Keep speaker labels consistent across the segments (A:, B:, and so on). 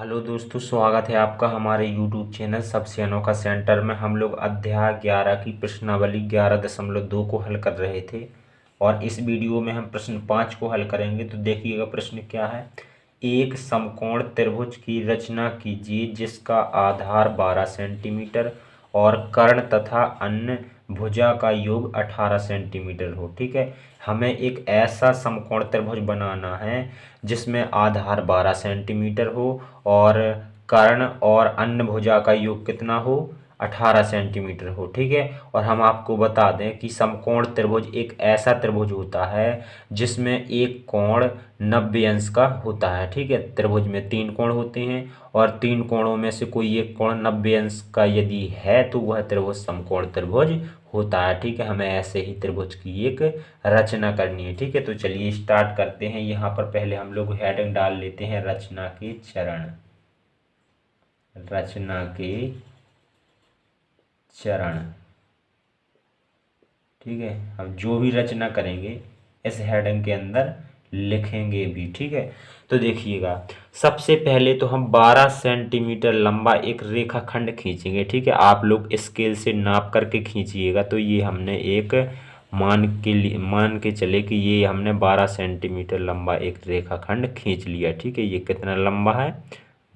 A: Hello दोस्तों, स्वागत है आपका हमारे YouTube चैनल सबसे अनोखा सेंटर में। हम लोग अध्याय 11 की प्रश्नावली 11.2 को हल कर रहे थे और इस वीडियो में हम प्रश्न 5 को हल करेंगे। तो देखिएगा प्रश्न क्या है। एक समकोण त्रिभुज की रचना कीजिए जिसका आधार 12 सेंटीमीटर और कर्ण तथा अन्य भुजा का योग 18 सेंटीमीटर हो। ठीक है, हमें एक ऐसा समकोण त्रिभुज बनाना है जिसमें आधार 12 सेंटीमीटर हो और कर्ण और अन्य भुजा का योग कितना हो, 18 सेंटीमीटर हो। ठीक है, और हम आपको बता दें कि समकोण त्रिभुज एक ऐसा त्रिभुज होता है जिसमें एक कोण 90 अंश का होता है। ठीक है, त्रिभुज में 3 कोण होते हैं और 3 कोणों में से कोई एक कोण 90 अंश का यदि है तो वह त्रिभुज समकोण त्रिभुज होता है। ठीक है, हमें ऐसे ही त्रिभुज की एक रचना करनी है। ठीक है, तो चलिए स्टार्ट करते हैं। यहाँ पर पहले हम लोग हेडिंग डाल लेते हैं रचना के चरण। रचना के चरण, ठीक है, हम जो भी रचना करेंगे इस हेडिंग के अंदर लिखेंगे भी। ठीक है, तो देखिएगा सबसे पहले तो हम 12 सेंटीमीटर लंबा एक रेखाखंड खींचेंगे। ठीक है, आप लोग स्केल से नाप करके खींचिएगा। तो ये हमने एक मान के चले कि ये हमने 12 सेंटीमीटर लंबा एक रेखाखंड खींच लिया। ठीक है, ये कितना लंबा है,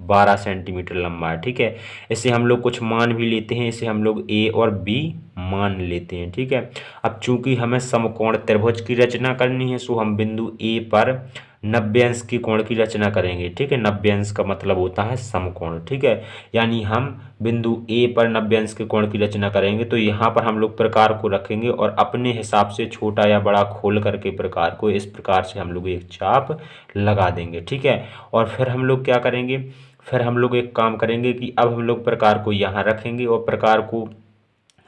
A: 12 सेंटीमीटर लंबा है। ठीक है, इसे हम लोग कुछ मान भी लेते हैं, इसे हम लोग ए और बी मान लेते हैं। ठीक है, अब चूंकि हमें समकोण त्रिभुज की रचना करनी है सो हम बिंदु ए पर 90 अंश की कोण की रचना करेंगे। ठीक है, 90 अंश का मतलब होता है समकोण। ठीक है, यानी हम बिंदु ए पर 90 अंश के कोण की रचना करेंगे। तो यहाँ पर हम लोग प्रकार को रखेंगे और अपने हिसाब से छोटा या बड़ा खोल करके प्रकार को इस प्रकार से हम लोग एक चाप लगा देंगे। ठीक है, और फिर हम लोग क्या करेंगे, फिर हम लोग एक काम करेंगे कि अब हम लोग प्रकार को यहाँ रखेंगे और प्रकार को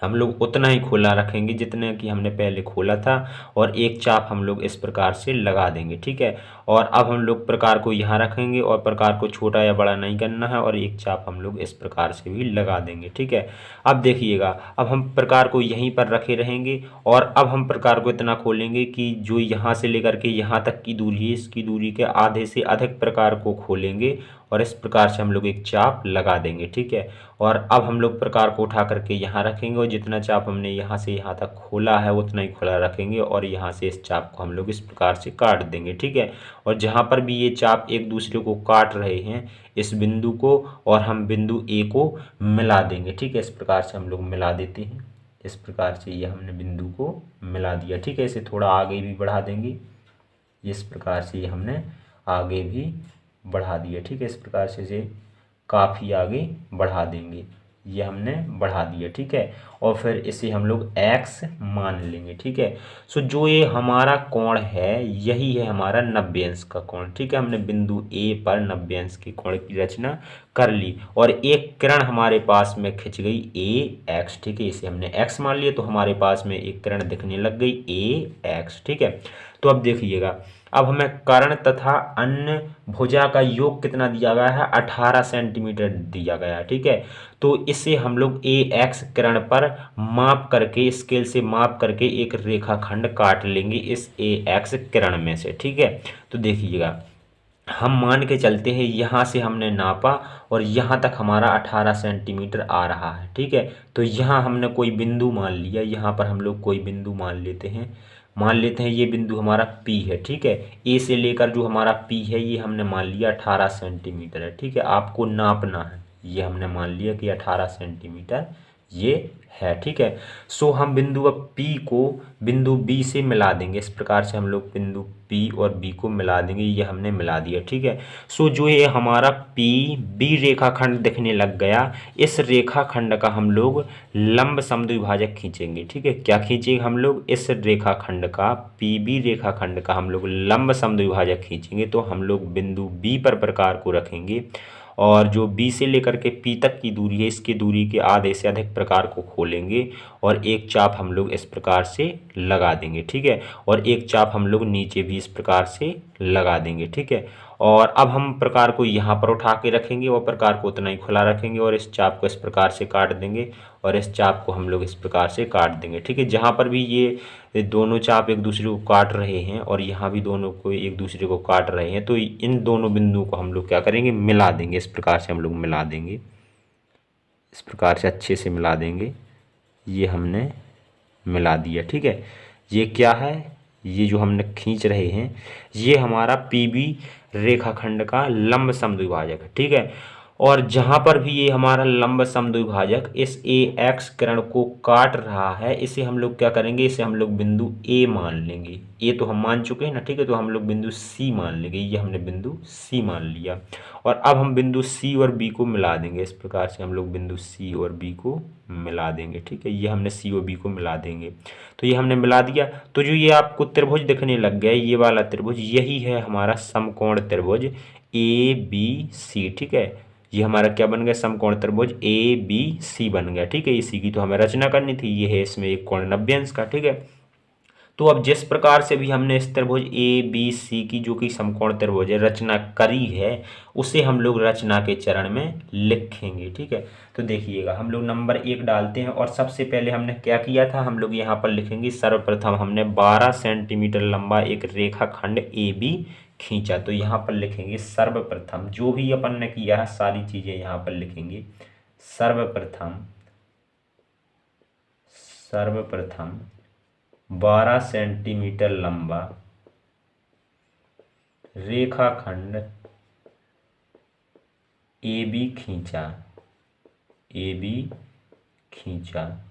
A: हम लोग उतना ही खोला रखेंगे जितने कि हमने पहले खोला था और एक चाप हम लोग इस प्रकार से लगा देंगे। ठीक है, और अब हम लोग प्रकार को यहाँ रखेंगे और प्रकार को छोटा या बड़ा नहीं करना है और एक चाप हम लोग इस प्रकार से भी लगा देंगे। ठीक है, अब देखिएगा अब हम प्रकार को यहीं पर रखे रहेंगे और अब हम प्रकार को इतना खोलेंगे कि जो यहाँ से लेकर के यहाँ तक की दूरी है इसकी दूरी के आधे से अधिक प्रकार को खोलेंगे और इस प्रकार से हम लोग एक चाप लगा देंगे। ठीक है, और अब हम लोग प्रकार को उठा करके यहाँ रखेंगे और जितना चाप हमने यहाँ से यहाँ तक खोला है उतना ही खोला रखेंगे और यहाँ से इस चाप को हम लोग इस प्रकार से काट देंगे। ठीक है, और जहाँ पर भी ये चाप एक दूसरे को काट रहे हैं इस बिंदु को और हम बिंदु ए को मिला देंगे। ठीक है, इस प्रकार से हम लोग मिला देते हैं। इस प्रकार से ये हमने बिंदु को मिला दिया। ठीक है, इसे थोड़ा आगे भी बढ़ा देंगे। इस प्रकार से ये हमने आगे भी बढ़ा दिया। ठीक है, इस प्रकार से इसे काफ़ी आगे बढ़ा देंगे। ये हमने बढ़ा दिया। ठीक है, और फिर इसे हम लोग x मान लेंगे। ठीक है, सो जो ये हमारा कोण है यही है हमारा 90 अंश का कोण। ठीक है, हमने बिंदु ए पर 90 अंश के कोण की रचना कर ली और एक किरण हमारे पास में खिंच गई ए एक्स। ठीक है, इसे हमने x मान लिया तो हमारे पास में एक किरण दिखने लग गई ए एक्स। ठीक है, तो अब देखिएगा अब हमें कर्ण तथा अन्य भुजा का योग कितना दिया गया है, 18 सेंटीमीटर दिया गया है। ठीक है, तो इसे हम लोग ए एक्स किरण पर माप करके स्केल से माप करके एक रेखाखंड काट लेंगे इस ए एक्स किरण में से। ठीक है, तो देखिएगा हम मान के चलते हैं यहाँ से हमने नापा और यहाँ तक हमारा 18 सेंटीमीटर आ रहा है। ठीक है, तो यहाँ हमने कोई बिंदु मान लिया, यहाँ पर हम लोग कोई बिंदु मान लेते हैं। मान लेते हैं ये बिंदु हमारा P है। ठीक है, ए से लेकर जो हमारा P है ये हमने मान लिया 18 सेंटीमीटर है। ठीक है, आपको नापना है, ये हमने मान लिया कि 18 सेंटीमीटर ये है। ठीक है, सो हम बिंदु अब P को बिंदु B से मिला देंगे। इस प्रकार से हम लोग बिंदु P और B को मिला देंगे। ये हमने मिला दिया। ठीक है, सो जो ये हमारा P B रेखाखंड दिखने लग गया, इस रेखाखंड का हम लोग लंब समद्विभाजक खींचेंगे। ठीक है, क्या खींचेंगे हम लोग, इस रेखाखंड का PB रेखाखंड का हम लोग लंब समद्विभाजक खींचेंगे। तो हम लोग बिंदु B पर प्रकार को रखेंगे और जो B से लेकर के P तक की दूरी है इसकी दूरी के आधे से अधिक प्रकार को खोलेंगे और एक चाप हम लोग इस प्रकार से लगा देंगे। ठीक है, और एक चाप हम लोग नीचे भी इस प्रकार से लगा देंगे। ठीक है, और अब हम प्रकार को यहाँ पर उठा के रखेंगे और प्रकार को उतना ही खुला रखेंगे और इस चाप को इस प्रकार से काट देंगे और इस चाप को हम लोग इस प्रकार से काट देंगे। ठीक है, जहाँ पर भी ये दोनों चाप एक दूसरे को काट रहे हैं और यहाँ भी दोनों को एक दूसरे को काट रहे हैं, तो इन दोनों बिंदुओं को हम लोग क्या करेंगे, मिला देंगे। इस प्रकार से हम लोग मिला देंगे, इस प्रकार से अच्छे से मिला देंगे। ये हमने मिला दिया। ठीक है, ये क्या है, ये जो हमने खींच रहे हैं ये हमारा पीबी रेखाखंड का लंब समद्विभाजक है। ठीक है, और जहाँ पर भी ये हमारा लंब समद्विभाजक इस ए एक्स किरण को काट रहा है, इसे हम लोग क्या करेंगे, इसे हम लोग बिंदु ए मान लेंगे। ए तो हम मान चुके हैं ना। ठीक है, तो हम लोग बिंदु सी मान लेंगे। ये हमने बिंदु सी मान लिया और अब हम बिंदु सी और बी को मिला देंगे। इस प्रकार से हम लोग बिंदु सी और बी को मिला देंगे। ठीक है, ये हमने सी और बी को मिला देंगे। तो ये हमने मिला दिया। तो जो ये आपको त्रिभुज दिखने लग गया, ये वाला त्रिभुज, यही है हमारा समकोण त्रिभुज ए बी सी। ठीक है, ये हमारा क्या बन गया, समकोण त्रिभुज ए बी सी बन गया। ठीक है, इसी की तो हमें रचना करनी थी। ये है इसमें एक कोण 90 अंश का। ठीक है, तो अब जिस प्रकार से भी हमने इस त्रिभुज ए बी सी की जो कि समकोण त्रिभुज है रचना करी है, उसे हम लोग रचना के चरण में लिखेंगे। ठीक है, तो देखिएगा हम लोग नंबर 1 डालते हैं और सबसे पहले हमने क्या किया था, हम लोग यहाँ पर लिखेंगे सर्वप्रथम हमने 12 सेंटीमीटर लंबा एक रेखाखंड ए बी खींचा। तो यहाँ पर लिखेंगे सर्वप्रथम, जो भी अपन ने किया है सारी चीजें यहाँ पर लिखेंगे। सर्वप्रथम 12 सेंटीमीटर लंबा रेखाखंड ए बी खींचा, ए बी खींचा।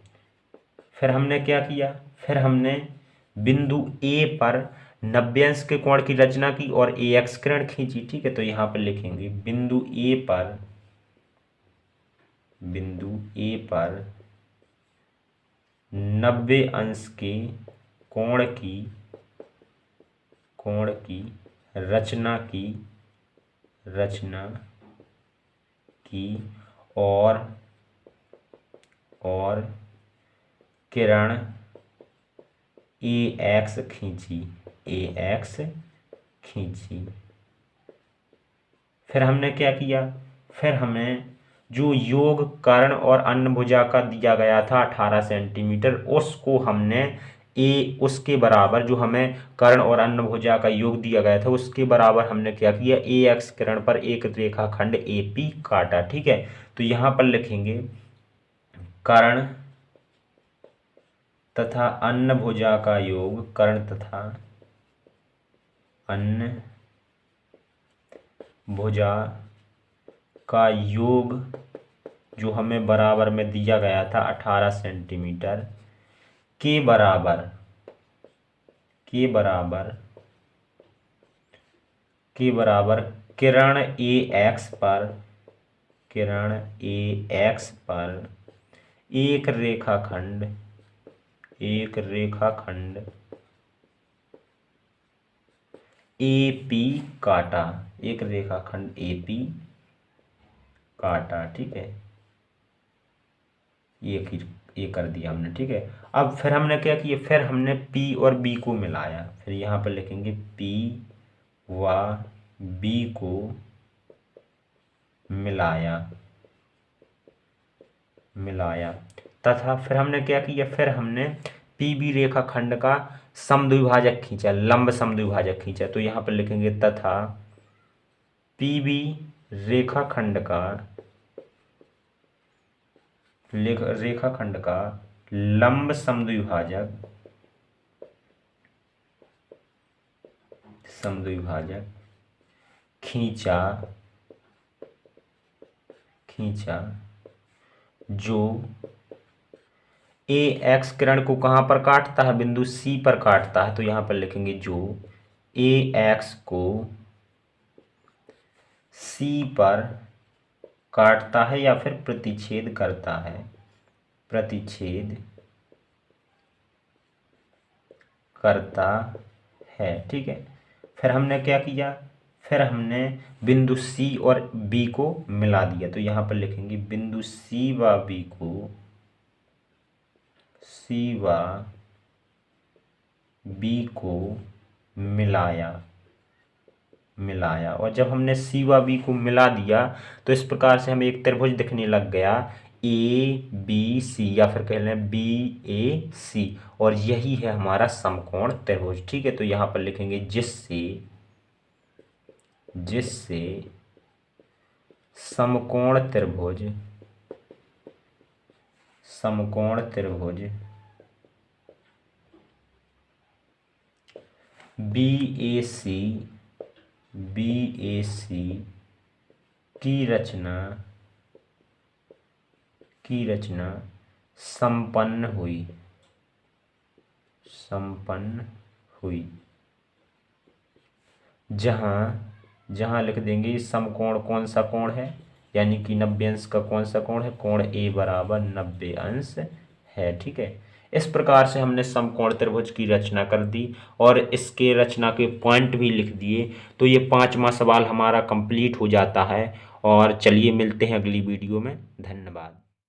A: फिर हमने क्या किया, फिर हमने बिंदु ए पर 90 अंश के कोण की रचना की और ए एक्स किरण खींची। ठीक है, तो यहाँ पर लिखेंगे बिंदु ए पर 90 अंश के कोण की रचना की और किरण ए एक्स खींची। फिर हमने क्या किया, फिर हमें जो योग कर्ण और अन्य भुजा का दिया गया था 18 सेंटीमीटर, उसको हमने उसके बराबर, जो हमें कर्ण और अन्य भुजा का योग दिया गया था उसके बराबर हमने क्या किया, ए एक्स किरण पर एक रेखाखंड ए पी काटा। ठीक है, तो यहाँ पर लिखेंगे कर्ण तथा अन्य भुजा का योग, कर्ण तथा अन्य भुजा का योग जो हमें बराबर में दिया गया था 18 सेंटीमीटर के बराबर किरण ए एक्स पर एक रेखाखंड ए पी काटा, एक रेखाखंड ए पी काटा। ठीक है, ये कर दिया हमने। ठीक है, अब फिर हमने क्या किया, फिर हमने P और B को मिलाया। फिर यहाँ पर लिखेंगे P व B को मिलाया तथा फिर हमने क्या किया, फिर हमने PB रेखाखंड का समद्विभाजक खींचा, लंब समद्विभाजक खींचा। तो यहाँ पर लिखेंगे तथा PB रेखाखंड का लंब समद्विभाजक खींचा जो ए एक्स किरण को कहाँ पर काटता है, बिंदु सी पर काटता है। तो यहाँ पर लिखेंगे जो ए एक्स को सी पर काटता है या फिर प्रतिच्छेद करता है। ठीक है, फिर हमने क्या किया, फिर हमने बिंदु सी और बी को मिला दिया। तो यहाँ पर लिखेंगे बिंदु सी व बी को मिलाया मिलाया, और जब हमने सी व बी को मिला दिया तो इस प्रकार से हमें एक त्रिभुज दिखने लग गया ए बी सी, या फिर कह लें बी ए सी, और यही है हमारा समकोण त्रिभुज। ठीक है, तो यहाँ पर लिखेंगे जिससे जिससे समकोण त्रिभुज बी ए सी की रचना संपन्न हुई। जहां लिख देंगे समकोण कौन सा कोण है, यानी कि 90 अंश का कौन सा कोण है, कोण ए बराबर 90 अंश है। ठीक है, इस प्रकार से हमने समकोण त्रिभुज की रचना कर दी और इसके रचना के पॉइंट भी लिख दिए। तो ये 5वां सवाल हमारा कंप्लीट हो जाता है। और चलिए मिलते हैं अगली वीडियो में। धन्यवाद।